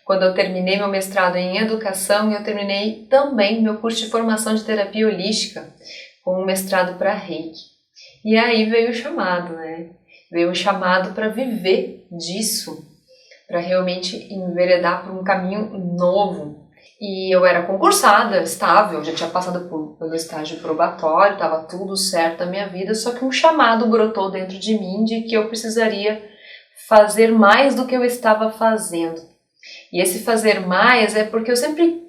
quando eu terminei meu mestrado em educação, eu terminei também meu curso de formação de terapia holística, com um mestrado para Reiki. E aí veio o chamado, né? Veio o chamado para viver disso, para realmente enveredar por um caminho novo. E eu era concursada, estável, já tinha passado pelo estágio probatório, estava tudo certo na minha vida, só que um chamado brotou dentro de mim de que eu precisaria fazer mais do que eu estava fazendo. E esse fazer mais é porque eu sempre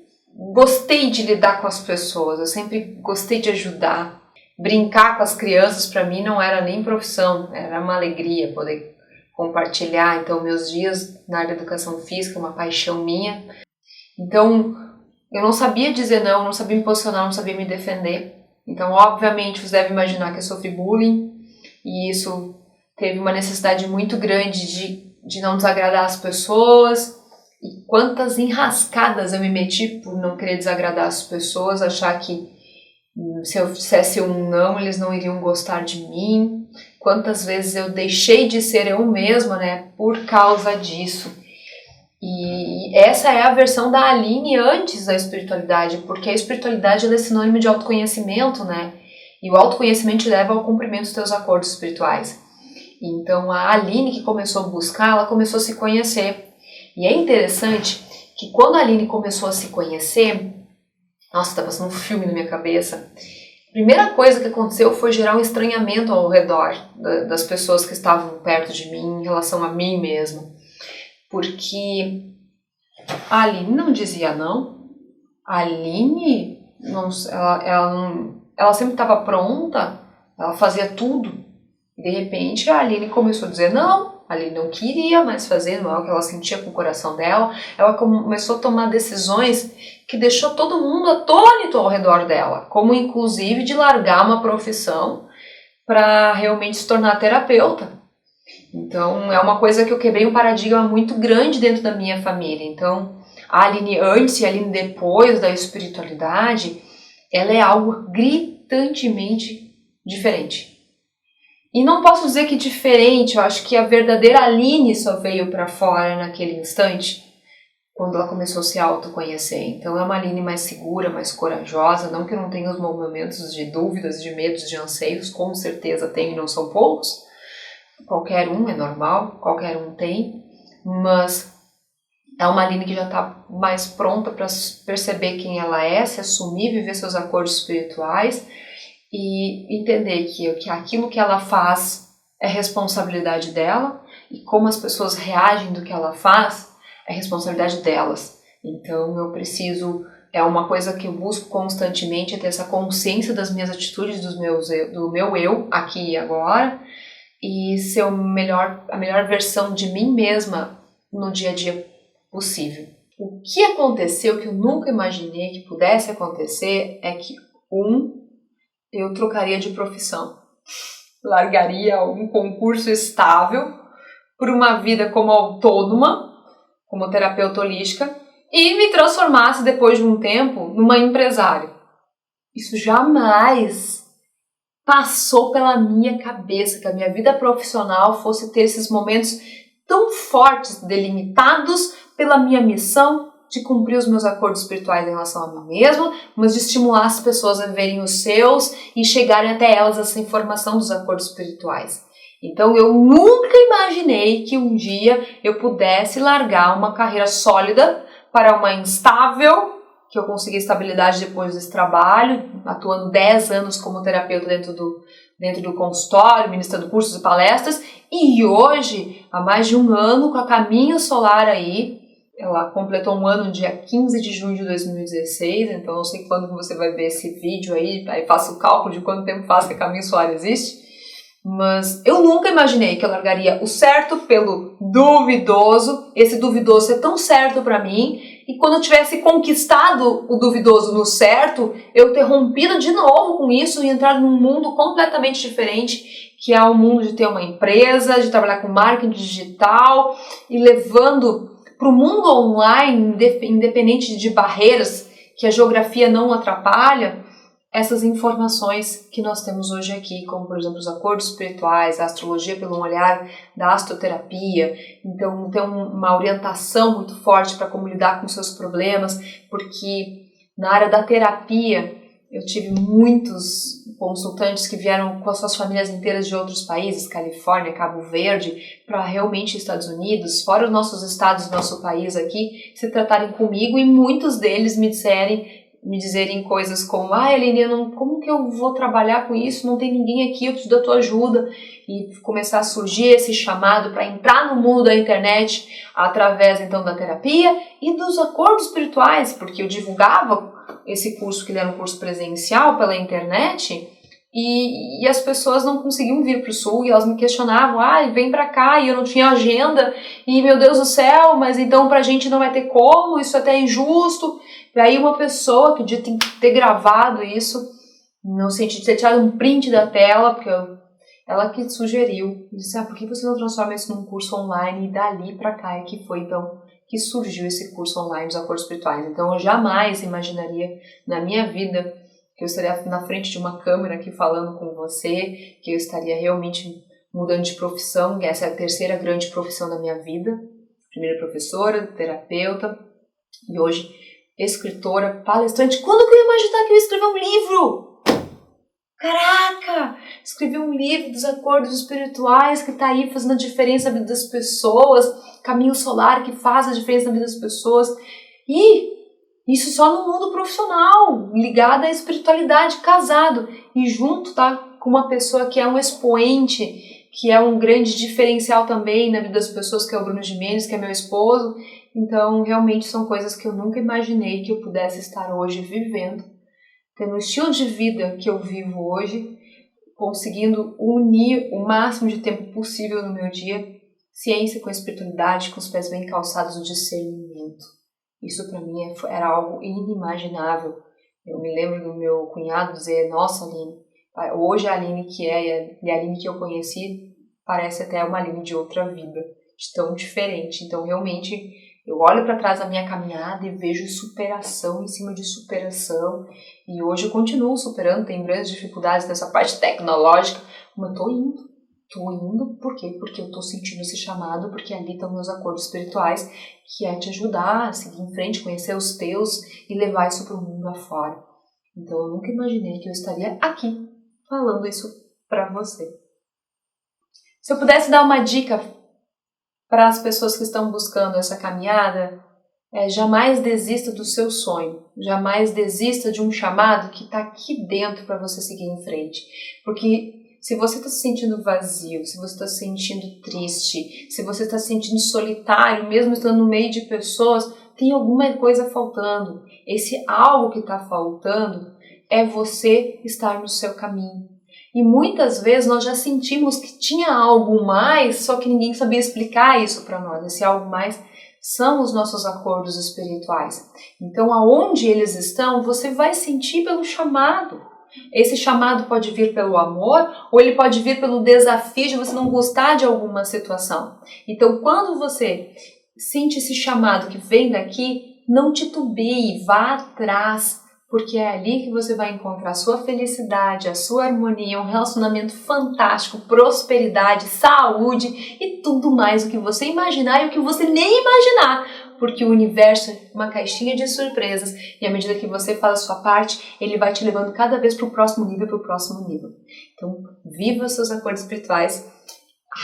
gostei de lidar com as pessoas, eu sempre gostei de ajudar. Brincar com as crianças para mim não era nem profissão, era uma alegria poder compartilhar. Então meus dias na área de educação física, uma paixão minha. Então eu não sabia dizer não sabia me posicionar, não sabia me defender. Então obviamente vocês devem imaginar que eu sofri bullying e isso teve uma necessidade muito grande de não desagradar as pessoas. E quantas enrascadas eu me meti por não querer desagradar as pessoas, achar que se eu dissesse um não, eles não iriam gostar de mim. Quantas vezes eu deixei de ser eu mesma, né, por causa disso. E essa é a versão da Aline antes da espiritualidade, porque a espiritualidade ela é sinônimo de autoconhecimento, né? E o autoconhecimento te leva ao cumprimento dos teus acordos espirituais. Então a Aline que começou a buscar, ela começou a se conhecer. E é interessante que quando a Aline começou a se conhecer, nossa, tá passando um filme na minha cabeça. A primeira coisa que aconteceu foi gerar um estranhamento ao redor das pessoas que estavam perto de mim em relação a mim mesma. Porque a Aline não dizia não. A Aline, ela sempre estava pronta, ela fazia tudo. E de repente a Aline começou a dizer não. A Aline não queria mais fazer, não é o que ela sentia com o coração dela. Ela começou a tomar decisões que deixou todo mundo atônito ao redor dela, como inclusive de largar uma profissão para realmente se tornar terapeuta. Então é uma coisa que eu quebrei um paradigma muito grande dentro da minha família. Então a Aline antes e a Aline depois da espiritualidade, ela é algo gritantemente diferente. E não posso dizer que diferente, eu acho que a verdadeira Aline só veio para fora naquele instante, quando ela começou a se autoconhecer. Então é uma Aline mais segura, mais corajosa, não que eu não tenha os momentos de dúvidas, de medos, de anseios, com certeza tenho e não são poucos. Qualquer um é normal, qualquer um tem, mas é uma Aline que já está mais pronta para perceber quem ela é, se assumir, viver seus acordos espirituais e entender que aquilo que ela faz é responsabilidade dela e como as pessoas reagem do que ela faz é responsabilidade delas. Então eu preciso, é uma coisa que eu busco constantemente, é ter essa consciência das minhas atitudes, do meu eu aqui e agora e ser a melhor versão de mim mesma no dia a dia possível. O que aconteceu que eu nunca imaginei que pudesse acontecer é que eu trocaria de profissão. Largaria um concurso estável por uma vida como autônoma, como terapeuta holística, e me transformasse depois de um tempo numa empresária. Isso jamais passou pela minha cabeça, que a minha vida profissional fosse ter esses momentos tão fortes, delimitados pela minha missão de cumprir os meus acordos espirituais em relação a mim mesma, mas de estimular as pessoas a verem os seus e chegarem até elas essa informação dos acordos espirituais. Então eu nunca imaginei que um dia eu pudesse largar uma carreira sólida para uma instável, que eu consegui estabilidade depois desse trabalho, atuando 10 anos como terapeuta dentro do consultório, ministrando cursos e palestras, e hoje, há mais de um ano, com a Caminho Solar aí, ela completou um ano no dia 15 de junho de 2016, então não sei quando você vai ver esse vídeo aí faça o cálculo de quanto tempo faz que a Caminho Solar existe, mas eu nunca imaginei que eu largaria o certo pelo duvidoso, esse duvidoso ser tão certo para mim, e quando eu tivesse conquistado o duvidoso no certo, eu ter rompido de novo com isso e entrado num mundo completamente diferente, que é o mundo de ter uma empresa, de trabalhar com marketing digital e levando para o mundo online, independente de barreiras que a geografia não atrapalha, essas informações que nós temos hoje aqui, como por exemplo os acordos espirituais, a astrologia pelo olhar da astroterapia, então ter uma orientação muito forte para como lidar com seus problemas, porque na área da terapia eu tive muitos consultantes que vieram com as suas famílias inteiras de outros países, Califórnia, Cabo Verde, para realmente Estados Unidos, fora os nossos estados do nosso país aqui, se tratarem comigo, e muitos deles me dizerem coisas como: Aline, como que eu vou trabalhar com isso? Não tem ninguém aqui, eu preciso da tua ajuda. E começar a surgir esse chamado para entrar no mundo da internet através então da terapia e dos acordos espirituais, porque eu divulgava esse curso, que ele era um curso presencial pela internet, e as pessoas não conseguiam vir para o sul, e elas me questionavam: vem para cá, e eu não tinha agenda, e meu Deus do céu, mas então pra gente não vai ter como, isso até é injusto. E aí uma pessoa que podia ter gravado isso, no sentido de ter tirado um print da tela, porque ela que sugeriu, disse: por que você não transforma isso num curso online? E dali pra cá é que foi então que surgiu esse curso online dos acordos espirituais. Então eu jamais imaginaria na minha vida que eu estaria na frente de uma câmera aqui falando com você, que eu estaria realmente mudando de profissão. Essa é a terceira grande profissão da minha vida. Primeira professora, terapeuta, e hoje escritora, palestrante. Quando que eu ia imaginar que eu ia escrever um livro? Caraca! Escrevi um livro dos acordos espirituais que está aí fazendo a diferença na vida das pessoas, caminho solar que faz a diferença na vida das pessoas. E isso só no mundo profissional, ligado à espiritualidade, casado. E junto, tá, com uma pessoa que é um expoente, que é um grande diferencial também na vida das pessoas, que é o Bruno Gimenez, que é meu esposo. Então, realmente são coisas que eu nunca imaginei que eu pudesse estar hoje vivendo, tendo o estilo de vida que eu vivo hoje, conseguindo unir o máximo de tempo possível no meu dia, ciência com espiritualidade, com os pés bem calçados no discernimento. Isso para mim era algo inimaginável. Eu me lembro do meu cunhado dizer: nossa, Aline, hoje a Aline que é e a Aline que eu conheci parece até uma Aline de outra vida, de tão diferente. Então, realmente, eu olho para trás da minha caminhada e vejo superação em cima de superação. E hoje eu continuo superando, tenho grandes dificuldades nessa parte tecnológica, mas eu tô indo, por quê? Porque eu tô sentindo esse chamado, porque ali estão meus acordos espirituais, que é te ajudar a seguir em frente, conhecer os teus e levar isso para o mundo afora. Então eu nunca imaginei que eu estaria aqui falando isso para você. Se eu pudesse dar uma dica para as pessoas que estão buscando essa caminhada, jamais desista do seu sonho, jamais desista de um chamado que está aqui dentro para você seguir em frente. Porque se você está se sentindo vazio, se você está se sentindo triste, se você está se sentindo solitário, mesmo estando no meio de pessoas, tem alguma coisa faltando. Esse algo que está faltando é você estar no seu caminho. E muitas vezes nós já sentimos que tinha algo mais, só que ninguém sabia explicar isso para nós. Esse algo mais são os nossos acordos espirituais. Então, aonde eles estão, você vai sentir pelo chamado. Esse chamado pode vir pelo amor, ou ele pode vir pelo desafio de você não gostar de alguma situação. Então, quando você sente esse chamado que vem daqui, não titubie, vá atrás, porque é ali que você vai encontrar a sua felicidade, a sua harmonia, um relacionamento fantástico, prosperidade, saúde e tudo mais o que você imaginar e o que você nem imaginar, porque o universo é uma caixinha de surpresas e à medida que você faz a sua parte, ele vai te levando cada vez para o próximo nível, Então, viva os seus acordos espirituais,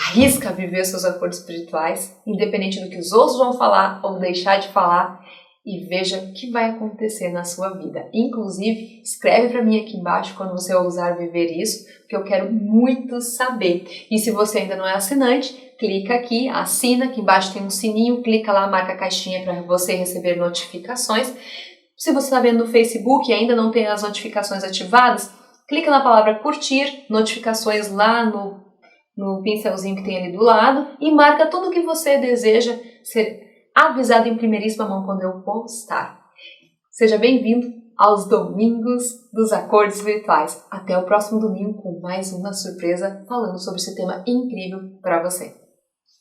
arrisca viver os seus acordos espirituais, independente do que os outros vão falar ou deixar de falar, e veja o que vai acontecer na sua vida. Inclusive, escreve para mim aqui embaixo quando você ousar viver isso, porque eu quero muito saber. E se você ainda não é assinante, clica aqui, assina, aqui embaixo tem um sininho, clica lá, marca a caixinha para você receber notificações. Se você está vendo no Facebook e ainda não tem as notificações ativadas, clica na palavra curtir, notificações lá no pincelzinho que tem ali do lado e marca tudo o que você deseja ser avisado em primeiríssima mão quando eu postar. Seja bem-vindo aos Domingos dos Acordos Espirituais. Até o próximo domingo com mais uma surpresa falando sobre esse tema incrível para você.